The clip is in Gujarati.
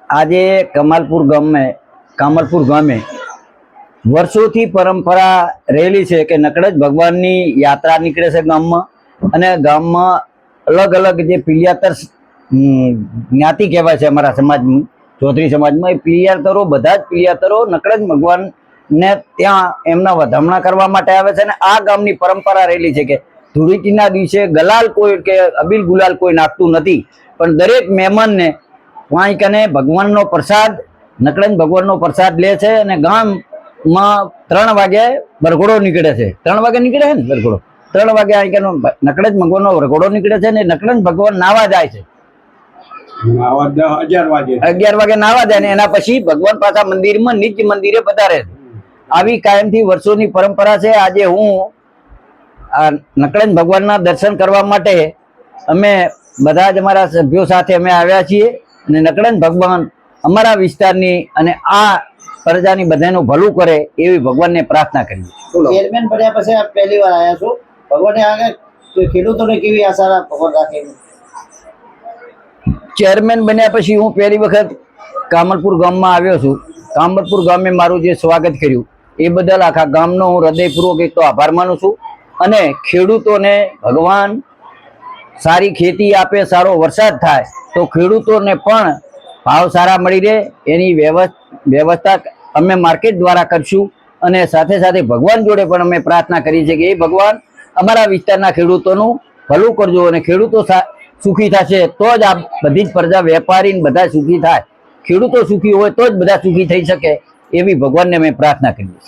આજે કામલપુર ગામે વર્ષોથી પરંપરા રહેલી છે કે નકળજ ભગવાનની યાત્રા નીકળે છે ગામમાં, અને ગામમાં અલગ અલગ જે પિલિયાતર જ્ઞાતિ કહેવાય છે અમારા સમાજની, ચૌધરી સમાજમાં, એ પિલિયાતરો બધા જ પિલિયાતરો નકળજ ભગવાનને ત્યાં એમના વધામણા કરવા માટે આવે છે. અને આ ગામની પરંપરા રહેલી છે કે ધૂળેટીના દિવસે ગલાલ કોઈ કે અબીલ ગુલાલ કોઈ નાખતું નથી, પણ દરેક મહેમાનને વાંઈ કને ભગવાનનો પ્રસાદ, નકળજ ભગવાનનો પ્રસાદ લે છે. અને ગામમાં 3 વાગે વરઘોડો નીકળે છે. 3 વાગે નીકળે છે ને વરઘોડો, 3 વાગે અહીં કનો નકળજ ભગવાનનો વરઘોડો નીકળે છે. ને નકળજ ભગવાન નાવા જાય છે, 11 વાગે નાવા જાય ને એના પછી ભગવાન પાછા મંદિરમાં નિત્ય મંદિરે પધારે છે. આવી કાયમથી વર્ષોની પરંપરા છે. આજે હું આ નકળજ ભગવાનના દર્શન કરવા માટે અમે બધા જ અમારા સભ્યો સાથે અમે આવ્યા છીએ. અને નકળજ ભગવાન અમારા વિસ્તારની અને આ પ્રજાની બધાનું ભલું કરે એવી ભગવાનને પ્રાર્થના કરીએ. ચેરમેન બન્યા પછી આપ પહેલી વાર આવ્યા છો, ભગવાને આગળ ખેડૂતોને કેવી આશા ભગવાન રાખે? ચેરમેન બન્યા પછી હું પહેલી વખત કામલપુર ગામમાં આવ્યો છું. કામલપુર ગામે મારું જે સ્વાગત કર્યું એ બદલ આખા ગામનો હું હૃદયપૂર્વક એક તો આભાર માનું છું. અને ખેડૂતોને ભગવાન સારી ખેતી આપે, સારો વરસાદ થાય તો ખેડૂતોને પણ ભાવ સારા મળી રહે એની વ્યવસ્થા અમે માર્કેટ દ્વારા કરશું. અને સાથે સાથે ભગવાન જોડે પણ અમે પ્રાર્થના કરી છે કે એ ભગવાન અમારા વિસ્તારના ખેડૂતોનું ભલું કરજો, અને ખેડૂતો સુખી થશે તો જ આ બધી જ પ્રજા, વેપારી બધા સુખી થાય. ખેડૂતો સુખી હોય તો જ બધા સુખી થઈ શકે એવી ભગવાનને અમે પ્રાર્થના કરીએ.